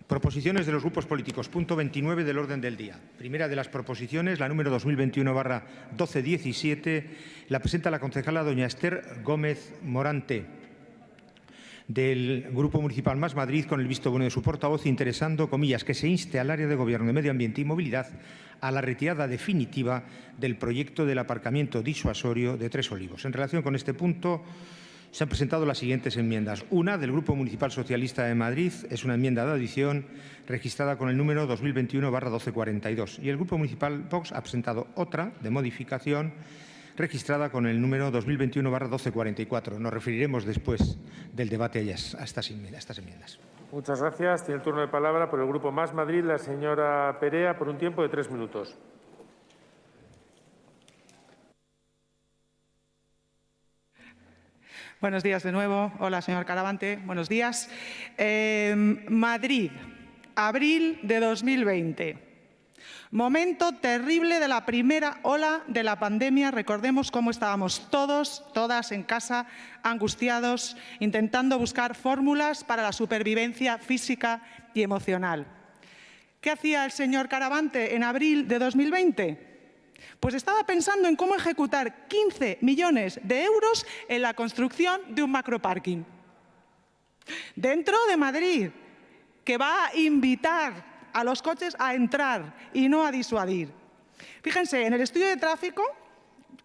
Proposiciones de los grupos políticos. Punto 29 del orden del día. Primera de las proposiciones, la número 2021/1217, la presenta la concejala doña Esther Gómez Morante, del Grupo Municipal Más Madrid, con el visto bueno de su portavoz, interesando, comillas, que se inste al área de Gobierno de Medio Ambiente y Movilidad a la retirada definitiva del proyecto del aparcamiento disuasorio de Tres Olivos. En relación con este punto, se han presentado las siguientes enmiendas. Una, del Grupo Municipal Socialista de Madrid, es una enmienda de adición registrada con el número 2021/1242. Y el Grupo Municipal Vox ha presentado otra de modificación registrada con el número 2021/1244. Nos referiremos después del debate a estas enmiendas. Muchas gracias. Tiene el turno de palabra por el Grupo Más Madrid la señora Perea por un tiempo de 3 minutos. Buenos días de nuevo. Hola, señor Caravante. Buenos días. Madrid, abril de 2020. Momento terrible de la primera ola de la pandemia. Recordemos cómo estábamos todos, todas en casa, angustiados, intentando buscar fórmulas para la supervivencia física y emocional. ¿Qué hacía el señor Caravante en abril de 2020? Pues estaba pensando en cómo ejecutar 15 millones de euros en la construcción de un macroparking dentro de Madrid, que va a invitar a los coches a entrar y no a disuadir. Fíjense, en el estudio de tráfico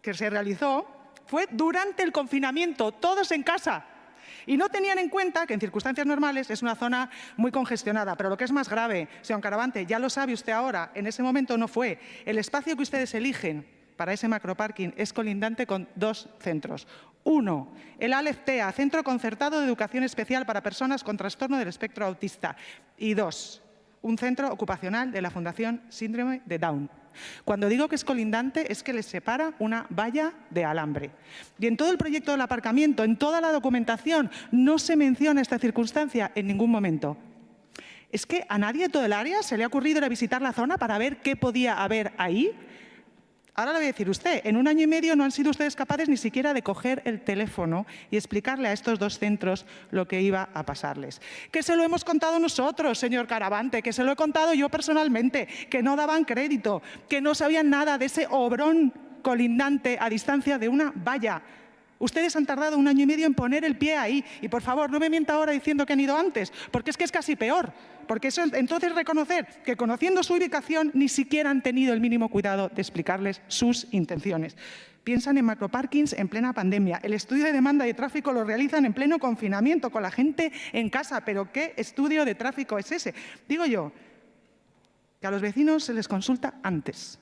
que se realizó fue durante el confinamiento, todos en casa. Y no tenían en cuenta que en circunstancias normales es una zona muy congestionada. Pero lo que es más grave, señor Caravante, ya lo sabe usted ahora, en ese momento no fue. El espacio que ustedes eligen para ese macroparking es colindante con 2 centros. Uno, el ALEFTEA, Centro Concertado de Educación Especial para Personas con Trastorno del Espectro Autista. Y 2, un centro ocupacional de la Fundación Síndrome de Down. Cuando digo que es colindante es que les separa una valla de alambre. Y en todo el proyecto del aparcamiento, en toda la documentación, no se menciona esta circunstancia en ningún momento. ¿Es que a nadie de todo el área se le ha ocurrido ir a visitar la zona para ver qué podía haber ahí? Ahora le voy a decir usted, en 1 año y medio no han sido ustedes capaces ni siquiera de coger el teléfono y explicarle a estos 2 centros lo que iba a pasarles. Que se lo hemos contado nosotros, señor Caravante, que se lo he contado yo personalmente, que no daban crédito, que no sabían nada de ese obrón colindante a distancia de una valla. Ustedes han tardado 1 año y medio en poner el pie ahí. Y, por favor, no me mienta ahora diciendo que han ido antes, porque es casi peor. Porque eso es entonces reconocer que, conociendo su ubicación, ni siquiera han tenido el mínimo cuidado de explicarles sus intenciones. Piensan en macroparkings en plena pandemia. El estudio de demanda de tráfico lo realizan en pleno confinamiento, con la gente en casa. ¿Pero qué estudio de tráfico es ese? Digo yo que a los vecinos se les consulta antes.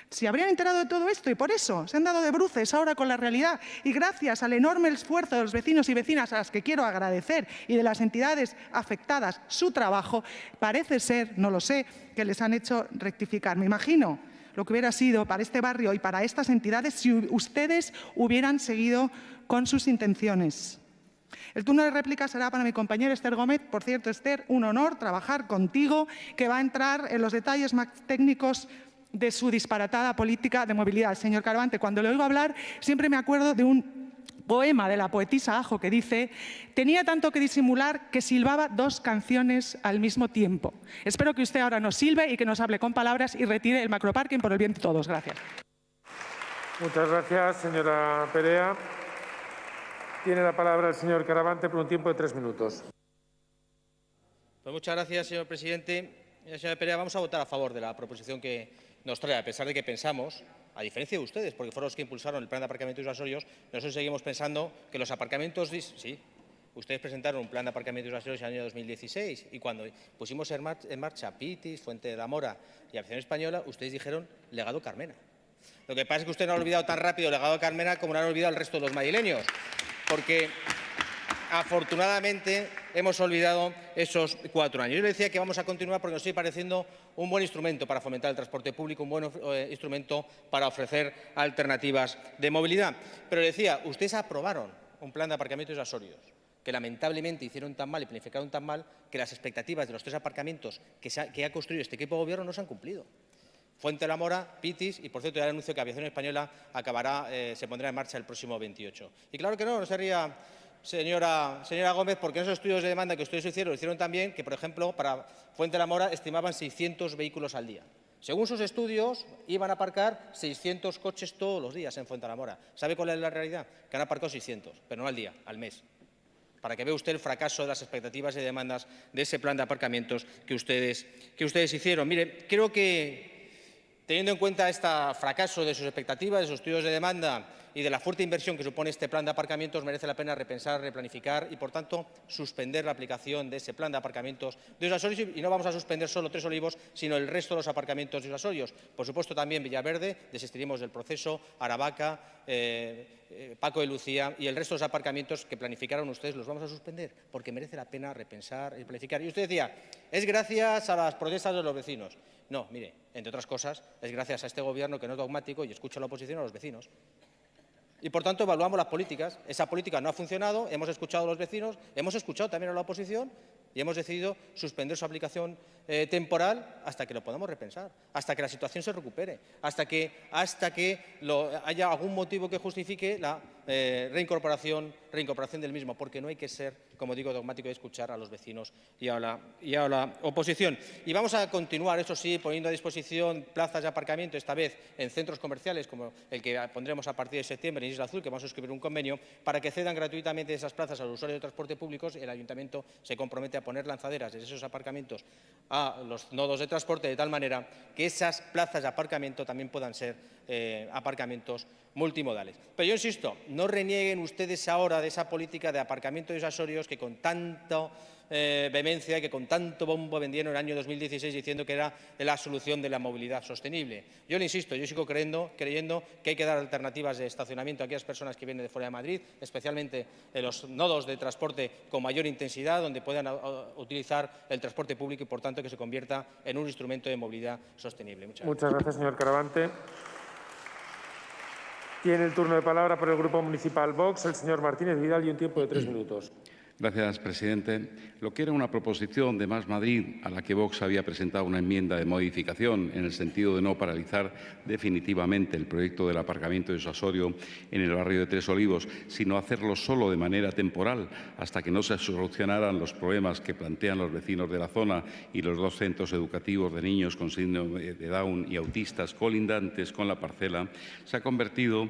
Se habrían enterado de todo esto y por eso se han dado de bruces ahora con la realidad. Y gracias al enorme esfuerzo de los vecinos y vecinas, a las que quiero agradecer, y de las entidades afectadas, su trabajo, parece ser, no lo sé, que les han hecho rectificar. Me imagino lo que hubiera sido para este barrio y para estas entidades si ustedes hubieran seguido con sus intenciones. El turno de réplica será para mi compañera Esther Gómez. Por cierto, Esther, un honor trabajar contigo, que va a entrar en los detalles más técnicos de su disparatada política de movilidad. Señor Caravante, cuando le oigo hablar siempre me acuerdo de un poema de la poetisa Ajo que dice: tenía tanto que disimular que silbaba 2 canciones al mismo tiempo. Espero que usted ahora nos silbe y que nos hable con palabras y retire el macroparking por el bien de todos. Gracias. Muchas gracias, señora Perea. Tiene la palabra el señor Caravante por un tiempo de 3 minutos. Pues muchas gracias, señor presidente. Señora Perea, vamos a votar a favor de la proposición que nos trae, a pesar de que pensamos, a diferencia de ustedes, porque fueron los que impulsaron el plan de aparcamientos disuasorios, nosotros seguimos pensando que los aparcamientos... Sí, ustedes presentaron un plan de aparcamientos disuasorios en el año 2016 y cuando pusimos en marcha Pitis, Fuente de la Mora y Aviación Española, ustedes dijeron legado Carmena. Lo que pasa es que usted no ha olvidado tan rápido el legado Carmena como no han olvidado el resto de los madrileños, porque afortunadamente hemos olvidado esos 4 años. Yo le decía que vamos a continuar porque nos sigue pareciendo un buen instrumento para fomentar el transporte público, un buen instrumento para ofrecer alternativas de movilidad. Pero le decía, ustedes aprobaron un plan de aparcamientos disuasorios que lamentablemente hicieron tan mal y planificaron tan mal que las expectativas de los 3 aparcamientos que ha construido este equipo de gobierno no se han cumplido. Fuente de la Mora, Pitis y, por cierto, ya anuncio que Aviación Española se pondrá en marcha el próximo 28. Y claro que no se ría señora Gómez, porque en esos estudios de demanda que ustedes hicieron también que, por ejemplo, para Fuente de la Mora estimaban 600 vehículos al día. Según sus estudios, iban a aparcar 600 coches todos los días en Fuente de la Mora. ¿Sabe cuál es la realidad? Que han aparcado 600, pero no al día, al mes. Para que vea usted el fracaso de las expectativas y demandas de ese plan de aparcamientos que ustedes hicieron. Mire, creo que, teniendo en cuenta este fracaso de sus expectativas, de sus estudios de demanda y de la fuerte inversión que supone este plan de aparcamientos, merece la pena repensar, replanificar y, por tanto, suspender la aplicación de ese plan de aparcamientos de Usasorios. Y no vamos a suspender solo Tres Olivos, sino el resto de los aparcamientos de Usasorios. Por supuesto, también Villaverde, desistiremos del proceso, Aravaca, Paco de Lucía y el resto de los aparcamientos que planificaron ustedes los vamos a suspender, porque merece la pena repensar y planificar. Y usted decía, es gracias a las protestas de los vecinos. No, mire, entre otras cosas, es gracias a este Gobierno que no es dogmático y escucha a la oposición, a los vecinos. Y, por tanto, evaluamos las políticas. Esa política no ha funcionado, hemos escuchado a los vecinos, hemos escuchado también a la oposición y hemos decidido suspender su aplicación temporal hasta que lo podamos repensar, hasta que la situación se recupere, hasta que haya algún motivo que justifique la reincorporación del mismo, porque no hay que ser, como digo, dogmático y escuchar a los vecinos y a la oposición. Y vamos a continuar, eso sí, poniendo a disposición plazas de aparcamiento, esta vez en centros comerciales, como el que pondremos a partir de septiembre en Isla Azul, que vamos a suscribir un convenio, para que cedan gratuitamente esas plazas a los usuarios de transporte públicos. El Ayuntamiento se compromete a poner lanzaderas desde esos aparcamientos a los nodos de transporte, de tal manera que esas plazas de aparcamiento también puedan ser aparcamientos multimodales. Pero yo insisto, no renieguen ustedes ahora de esa política de aparcamiento de Usasorios que con tanta vehemencia y que con tanto bombo vendieron en el año 2016 diciendo que era la solución de la movilidad sostenible. Yo le insisto, yo sigo creyendo que hay que dar alternativas de estacionamiento a aquellas personas que vienen de fuera de Madrid, especialmente en los nodos de transporte con mayor intensidad, donde puedan utilizar el transporte público y, por tanto, que se convierta en un instrumento de movilidad sostenible. Muchas gracias, señor Caravante. Tiene el turno de palabra por el Grupo Municipal Vox el señor Martínez Vidal y un tiempo de 3 minutos. Gracias, presidente. Lo que era una proposición de Más Madrid, a la que Vox había presentado una enmienda de modificación en el sentido de no paralizar definitivamente el proyecto del aparcamiento de Usasorio en el barrio de Tres Olivos, sino hacerlo solo de manera temporal hasta que no se solucionaran los problemas que plantean los vecinos de la zona y los 2 centros educativos de niños con síndrome de Down y autistas colindantes con la parcela, se ha convertido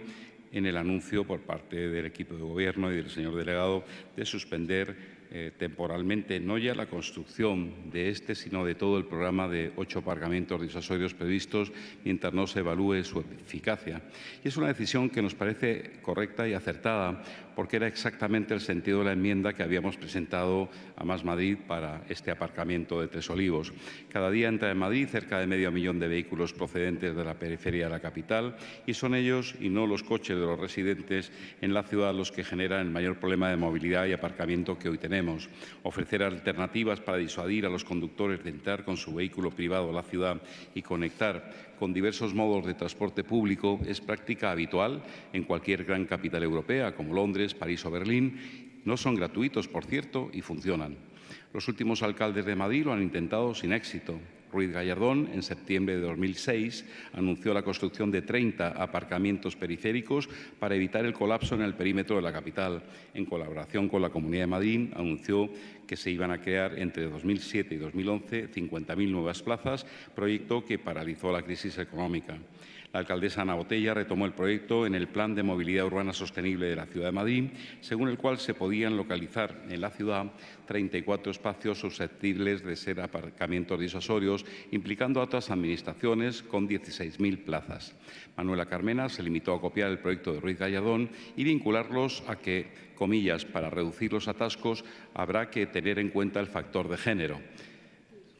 en el anuncio por parte del equipo de Gobierno y del señor delegado de suspender temporalmente no ya la construcción de este, sino de todo el programa de 8 aparcamientos disuasorios previstos mientras no se evalúe su eficacia. Y es una decisión que nos parece correcta y acertada porque era exactamente el sentido de la enmienda que habíamos presentado a Más Madrid para este aparcamiento de Tres Olivos. Cada día entra en Madrid cerca de medio millón de vehículos procedentes de la periferia de la capital y son ellos y no los coches de los residentes en la ciudad los que generan el mayor problema de movilidad y aparcamiento que hoy tenemos. Ofrecer alternativas para disuadir a los conductores de entrar con su vehículo privado a la ciudad y conectar con diversos modos de transporte público es práctica habitual en cualquier gran capital europea, como Londres, París o Berlín. No son gratuitos, por cierto, y funcionan. Los últimos alcaldes de Madrid lo han intentado sin éxito. Ruiz Gallardón, en septiembre de 2006, anunció la construcción de 30 aparcamientos periféricos para evitar el colapso en el perímetro de la capital. En colaboración con la Comunidad de Madrid, anunció que se iban a crear entre 2007 y 2011 50.000 nuevas plazas, proyecto que paralizó la crisis económica. La alcaldesa Ana Botella retomó el proyecto en el Plan de Movilidad Urbana Sostenible de la Ciudad de Madrid, según el cual se podían localizar en la ciudad 34 espacios susceptibles de ser aparcamientos disuasorios, implicando a otras administraciones con 16.000 plazas. Manuela Carmena se limitó a copiar el proyecto de Ruiz Gallardón y vincularlos a que, comillas, para reducir los atascos habrá que tener en cuenta el factor de género.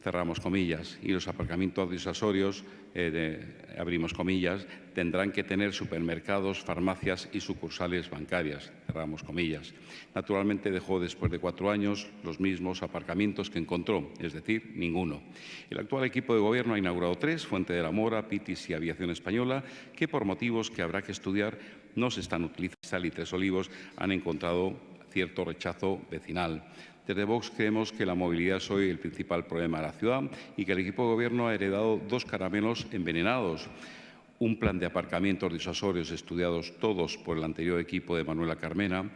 Cerramos comillas, y los aparcamientos disuasorios, abrimos comillas, tendrán que tener supermercados, farmacias y sucursales bancarias, cerramos comillas. Naturalmente dejó después de 4 años los mismos aparcamientos que encontró, es decir, ninguno. El actual equipo de Gobierno ha inaugurado 3, Fuente de la Mora, Pitis y Aviación Española, que por motivos que habrá que estudiar no se están utilizando y Tres Olivos han encontrado cierto rechazo vecinal. Desde Vox creemos que la movilidad es hoy el principal problema de la ciudad y que el equipo de Gobierno ha heredado 2 caramelos envenenados. Un plan de aparcamientos disuasorios estudiados todos por el anterior equipo de Manuela Carmena,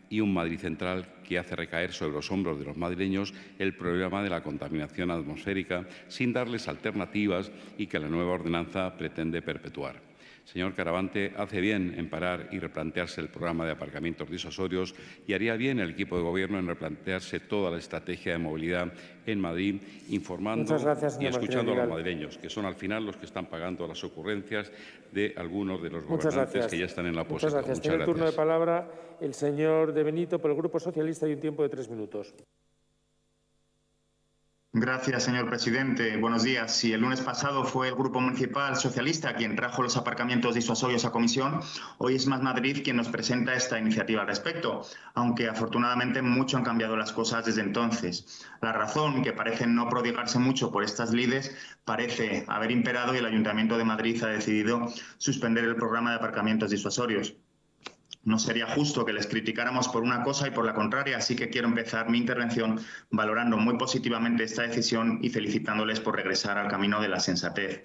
y un Madrid central que hace recaer sobre los hombros de los madrileños el problema de la contaminación atmosférica sin darles alternativas y que la nueva ordenanza pretende perpetuar. Señor Caravante, hace bien en parar y replantearse el programa de aparcamientos disuasorios y haría bien el equipo de Gobierno en replantearse toda la estrategia de movilidad en Madrid, informando y escuchando a los madrileños, que son al final los que están pagando las ocurrencias de algunos de los gobernantes que ya están en la oposición. Muchas gracias. Tiene el turno de palabra el señor De Benito por el Grupo Socialista y un tiempo de 3 minutos. Gracias, señor presidente. Buenos días. Si el lunes pasado fue el Grupo Municipal Socialista quien trajo los aparcamientos disuasorios a comisión, hoy es Más Madrid quien nos presenta esta iniciativa al respecto, aunque afortunadamente mucho han cambiado las cosas desde entonces. La razón, que parece no prodigarse mucho por estas lides, parece haber imperado y el Ayuntamiento de Madrid ha decidido suspender el programa de aparcamientos disuasorios. No sería justo que les criticáramos por una cosa y por la contraria, así que quiero empezar mi intervención valorando muy positivamente esta decisión y felicitándoles por regresar al camino de la sensatez.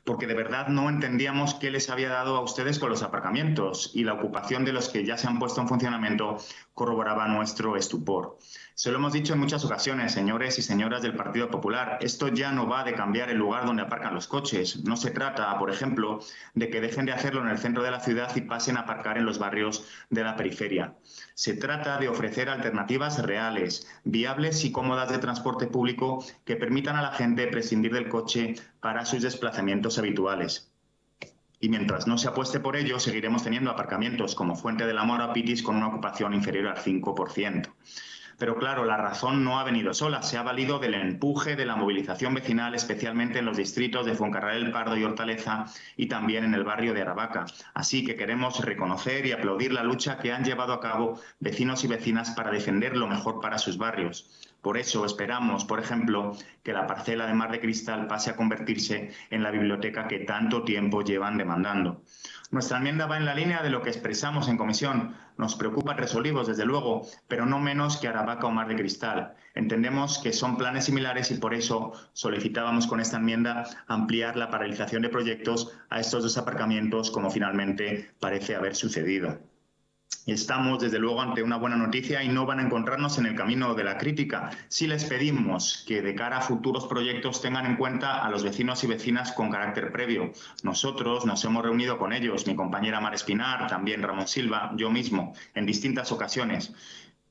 Porque de verdad no entendíamos qué les había dado a ustedes con los aparcamientos y la ocupación de los que ya se han puesto en funcionamiento corroboraba nuestro estupor. Se lo hemos dicho en muchas ocasiones, señores y señoras del Partido Popular, esto ya no va de cambiar el lugar donde aparcan los coches. No se trata, por ejemplo, de que dejen de hacerlo en el centro de la ciudad y pasen a aparcar en los barrios de la periferia. Se trata de ofrecer alternativas reales, viables y cómodas de transporte público que permitan a la gente prescindir del coche para sus desplazamientos habituales. Y mientras no se apueste por ello, seguiremos teniendo aparcamientos como Fuente de la Mora o Pitis con una ocupación inferior al 5%. Pero claro, la razón no ha venido sola, se ha valido del empuje de la movilización vecinal, especialmente en los distritos de Fuencarral el Pardo y Hortaleza y también en el barrio de Aravaca. Así que queremos reconocer y aplaudir la lucha que han llevado a cabo vecinos y vecinas para defender lo mejor para sus barrios. Por eso esperamos, por ejemplo, que la parcela de Mar de Cristal pase a convertirse en la biblioteca que tanto tiempo llevan demandando. Nuestra enmienda va en la línea de lo que expresamos en comisión. Nos preocupa Tres Olivos, desde luego, pero no menos que Aravaca o Mar de Cristal. Entendemos que son planes similares y por eso solicitábamos con esta enmienda ampliar la paralización de proyectos a estos dos aparcamientos, como finalmente parece haber sucedido. Estamos, desde luego, ante una buena noticia y no van a encontrarnos en el camino de la crítica. Sí les pedimos que de cara a futuros proyectos tengan en cuenta a los vecinos y vecinas con carácter previo. Nosotros nos hemos reunido con ellos, mi compañera Mar Espinar, también Ramón Silva, yo mismo, en distintas ocasiones.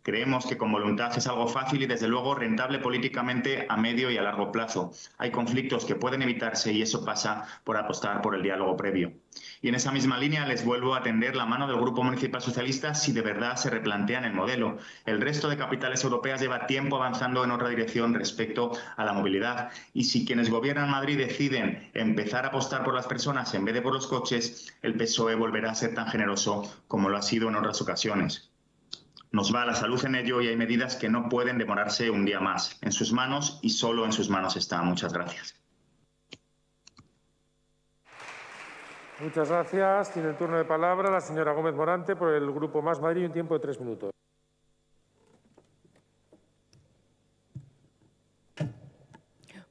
Creemos que con voluntad es algo fácil y, desde luego, rentable políticamente a medio y a largo plazo. Hay conflictos que pueden evitarse y eso pasa por apostar por el diálogo previo. Y en esa misma línea les vuelvo a tender la mano del Grupo Municipal Socialista si de verdad se replantean el modelo. El resto de capitales europeas lleva tiempo avanzando en otra dirección respecto a la movilidad. Y si quienes gobiernan Madrid deciden empezar a apostar por las personas en vez de por los coches, el PSOE volverá a ser tan generoso como lo ha sido en otras ocasiones. Nos va la salud en ello y hay medidas que no pueden demorarse un día más. En sus manos y solo en sus manos está. Muchas gracias. Muchas gracias. Tiene el turno de palabra la señora Gómez Morante por el Grupo Más Madrid y un tiempo de 3 minutos.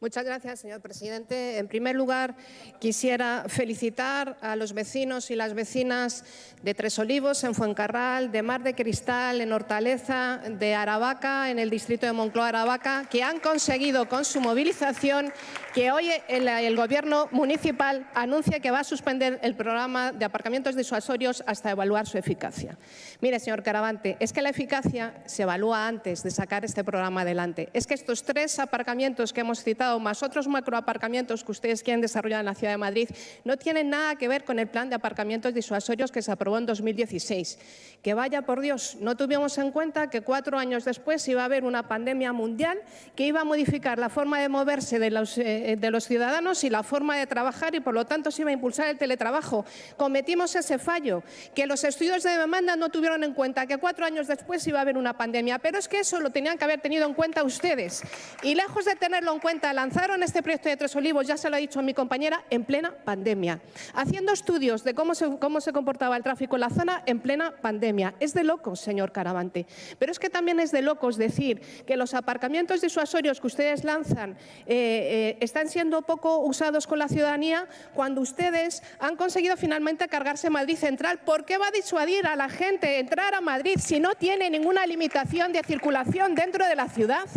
Muchas gracias, señor presidente. En primer lugar, quisiera felicitar a los vecinos y las vecinas de Tres Olivos, en Fuencarral, de Mar de Cristal, en Hortaleza, de Aravaca, en el distrito de Moncloa-Aravaca, que han conseguido con su movilización que hoy el Gobierno municipal anuncia que va a suspender el programa de aparcamientos disuasorios hasta evaluar su eficacia. Mire, señor Caravante, es que la eficacia se evalúa antes de sacar este programa adelante. Es que estos 3 aparcamientos que hemos citado, más otros macroaparcamientos que ustedes quieren desarrollar en la Ciudad de Madrid, no tienen nada que ver con el plan de aparcamientos disuasorios que se aprobó en 2016. Que vaya por Dios, no tuvimos en cuenta que 4 años después iba a haber una pandemia mundial que iba a modificar la forma de moverse de los ciudadanos y la forma de trabajar y, por lo tanto, se iba a impulsar el teletrabajo. Cometimos ese fallo, que los estudios de demanda no tuvieron en cuenta que 4 años después iba a haber una pandemia. Pero es que eso lo tenían que haber tenido en cuenta ustedes. Y lejos de tenerlo en cuenta lanzaron este proyecto de Tres Olivos, ya se lo ha dicho mi compañera, en plena pandemia, haciendo estudios de cómo se comportaba el tráfico en la zona en plena pandemia. Es de locos, señor Caravante. Pero es que también es de locos decir que los aparcamientos disuasorios que ustedes lanzan están siendo poco usados con la ciudadanía cuando ustedes han conseguido finalmente cargarse Madrid Central. ¿Por qué va a disuadir a la gente entrar a Madrid si no tiene ninguna limitación de circulación dentro de la ciudad?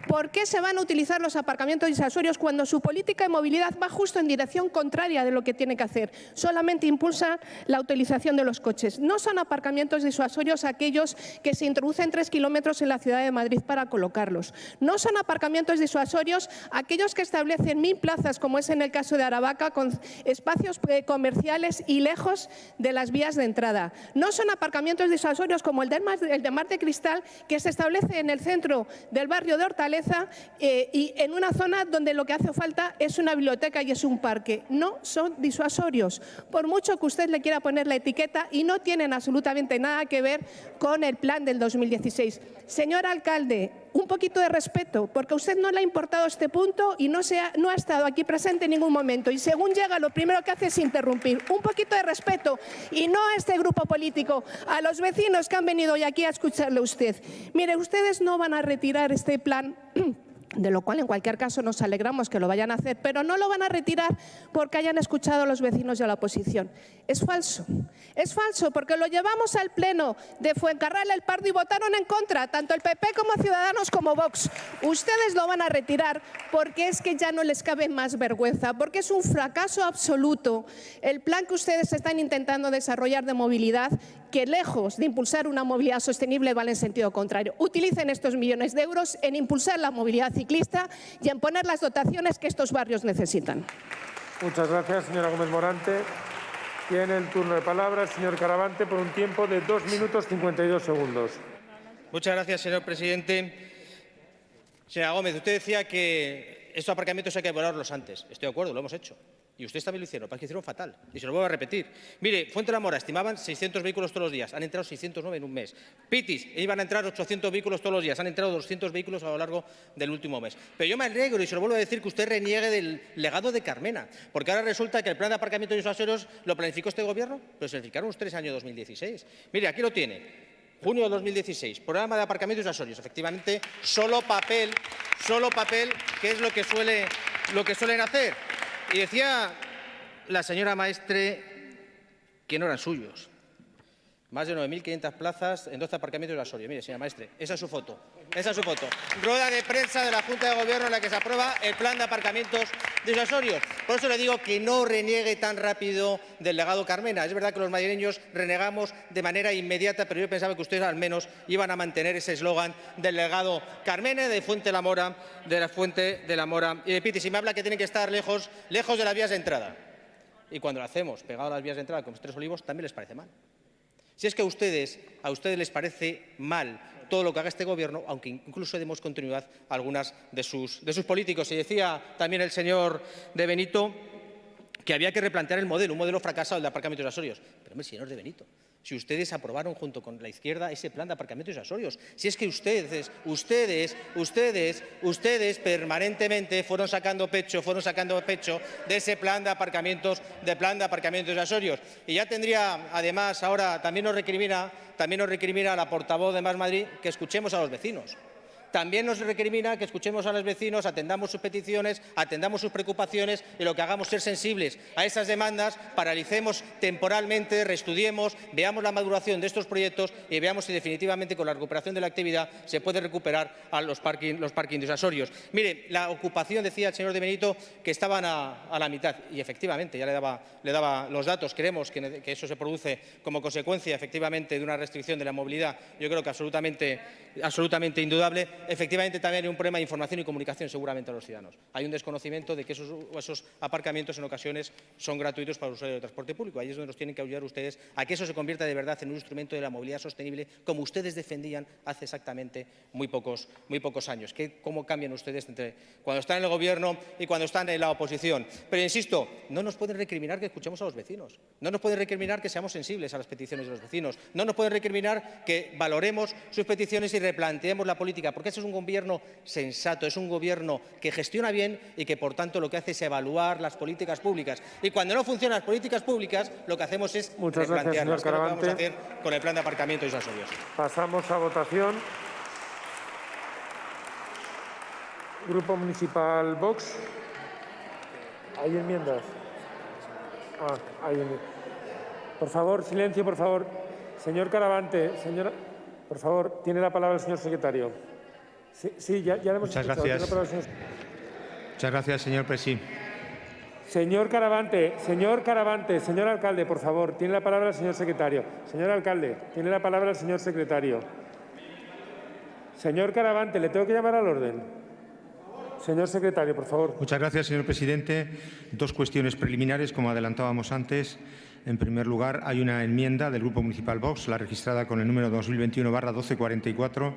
¿Por qué se van a utilizar los aparcamientos disuasorios cuando su política de movilidad va justo en dirección contraria de lo que tiene que hacer? Solamente impulsa la utilización de los coches. No son aparcamientos disuasorios aquellos que se introducen 3 kilómetros en la ciudad de Madrid para colocarlos. No son aparcamientos disuasorios aquellos que establecen 1000 plazas, como es en el caso de Aravaca, con espacios comerciales y lejos de las vías de entrada. No son aparcamientos disuasorios como el de Mar de Cristal, que se establece en el centro del barrio de Hortaleza y en una zona donde lo que hace falta es una biblioteca y es un parque. No son disuasorios, por mucho que usted le quiera poner la etiqueta, y no tienen absolutamente nada que ver con el plan del 2016. Señor alcalde, un poquito de respeto, porque a usted no le ha importado este punto y no ha estado aquí presente en ningún momento. Y según llega, lo primero que hace es interrumpir. Un poquito de respeto, y no a este grupo político, a los vecinos que han venido hoy aquí a escucharle a usted. Mire, ustedes no van a retirar este plan, de lo cual en cualquier caso nos alegramos que lo vayan a hacer, pero no lo van a retirar porque hayan escuchado a los vecinos y a la oposición. Es falso porque lo llevamos al pleno de Fuencarral, El Pardo, y votaron en contra, tanto el PP como Ciudadanos como Vox. Ustedes lo van a retirar porque es que ya no les cabe más vergüenza, porque es un fracaso absoluto el plan que ustedes están intentando desarrollar de movilidad, que lejos de impulsar una movilidad sostenible va en sentido contrario. Utilicen estos millones de euros en impulsar la movilidad ciclista y en poner las dotaciones que estos barrios necesitan. Muchas gracias, señora Gómez Morante. Tiene el turno de palabra el señor Caravante por un tiempo de 2 minutos 52 segundos. Muchas gracias, señor presidente. Señora Gómez, usted decía que estos aparcamientos hay que evaluarlos antes. Estoy de acuerdo, lo hemos hecho. Y ustedes también lo hicieron, parece que hicieron fatal. Y se lo vuelvo a repetir. Mire, Fuente de la Mora estimaban 600 vehículos todos los días. Han entrado 609 en un mes. Pitis, iban a entrar 800 vehículos todos los días. Han entrado 200 vehículos a lo largo del último mes. Pero yo me alegro, y se lo vuelvo a decir, que usted reniegue del legado de Carmena. Porque ahora resulta que el plan de aparcamiento disuasorios lo planificó este gobierno, pero se planificaron ustedes en el año 2016. Mire, aquí lo tiene. Junio de 2016, programa de aparcamientos disuasorios. Efectivamente, solo papel, que es lo que suelen hacer. Y decía la señora Maestre que no eran suyos. Más de 9.500 plazas en 12 aparcamientos disuasorios. Mire, señora Maestre, esa es su foto. Esa es su foto. Rueda de prensa de la Junta de Gobierno en la que se aprueba el plan de aparcamientos disuasorios. Por eso le digo que no reniegue tan rápido del legado Carmena. Es verdad que los madrileños renegamos de manera inmediata, pero yo pensaba que ustedes al menos iban a mantener ese eslogan del legado Carmena, de Fuente de la Mora, y de Pitis. Y me habla que tienen que estar lejos de las vías de entrada. Y cuando lo hacemos pegado a las vías de entrada con los Tres Olivos, también les parece mal. Si es que a ustedes les parece mal todo lo que haga este Gobierno, aunque incluso demos continuidad a algunas de sus políticos. Y decía también el señor De Benito que había que replantear el modelo, un modelo fracasado, el de aparcamientos disuasorios. Pero, hombre, señor De Benito, si ustedes aprobaron junto con la izquierda ese plan de aparcamientos disuasorios, si es que ustedes permanentemente fueron sacando pecho de ese plan de aparcamientos disuasorios. Y ya tendría, además, ahora también nos recrimina la portavoz de Más Madrid que escuchemos a los vecinos. También nos recrimina que escuchemos a los vecinos, atendamos sus peticiones, atendamos sus preocupaciones, y lo que hagamos es ser sensibles a esas demandas, paralicemos temporalmente, reestudiemos, veamos la maduración de estos proyectos y veamos si definitivamente con la recuperación de la actividad se puede recuperar a los parking disuasorios. Mire, la ocupación, decía el señor De Benito, que estaban a la mitad, y efectivamente ya le daba los datos. Creemos que eso se produce como consecuencia efectivamente de una restricción de la movilidad, yo creo que absolutamente indudable. Efectivamente, también hay un problema de información y comunicación seguramente a los ciudadanos. Hay un desconocimiento de que esos aparcamientos en ocasiones son gratuitos para el usuario del transporte público. Ahí es donde nos tienen que ayudar ustedes a que eso se convierta de verdad en un instrumento de la movilidad sostenible, como ustedes defendían hace exactamente muy pocos años. ¿Cómo cambian ustedes entre cuando están en el Gobierno y cuando están en la oposición? Pero insisto, no nos pueden recriminar que escuchemos a los vecinos. No nos pueden recriminar que seamos sensibles a las peticiones de los vecinos. No nos pueden recriminar que valoremos sus peticiones y replanteemos la política, porque ese es un Gobierno sensato, es un Gobierno que gestiona bien y que, por tanto, lo que hace es evaluar las políticas públicas. Y cuando no funcionan las políticas públicas, lo que hacemos es replantearlas, que es lo que vamos a hacer con el plan de aparcamiento disuasorios. Pasamos a votación. Grupo Municipal Vox. ¿Hay enmiendas? Hay enmiendas. Por favor, silencio, por favor. Señor Caravante, señora, por favor, tiene la palabra el señor secretario. Sí, ya le hemos Muchas escuchado. gracias. Muchas gracias, señor presidente. Señor Caravante, señor alcalde, por favor, tiene la palabra el señor secretario. Señor alcalde, tiene la palabra el señor secretario. Señor Caravante, le tengo que llamar al orden. Señor secretario, por favor. Muchas gracias, señor presidente. Dos cuestiones preliminares, como adelantábamos antes. En primer lugar, hay una enmienda del Grupo Municipal Vox, la registrada con el número 2021/1244.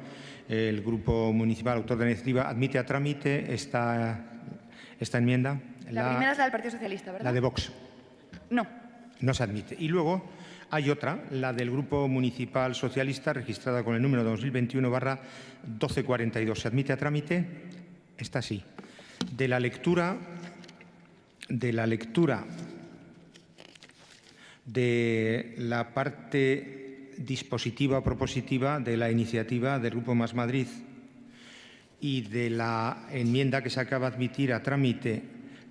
El Grupo Municipal Autor de la Iniciativa admite a trámite esta enmienda. La primera es la del Partido Socialista, ¿verdad? La de Vox. No. No se admite. Y luego hay otra, la del Grupo Municipal Socialista, registrada con el número 2021/1242. ¿Se admite a trámite? Esta sí. De la lectura de la parte dispositiva o propositiva de la iniciativa del Grupo Más Madrid y de la enmienda que se acaba de admitir a trámite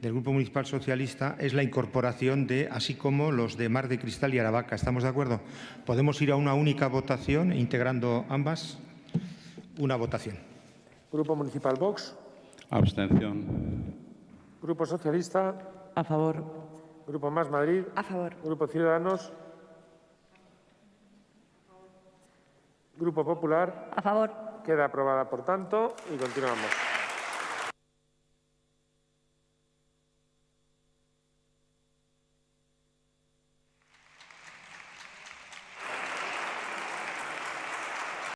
del Grupo Municipal Socialista es la incorporación de, así como los de Mar de Cristal y Aravaca. ¿Estamos de acuerdo? ¿Podemos ir a una única votación integrando ambas? Una votación. Grupo Municipal Vox. Abstención. Grupo Socialista. A favor. Grupo Más Madrid. A favor. Grupo Ciudadanos. Grupo Popular. A favor. Queda aprobada, por tanto, y continuamos.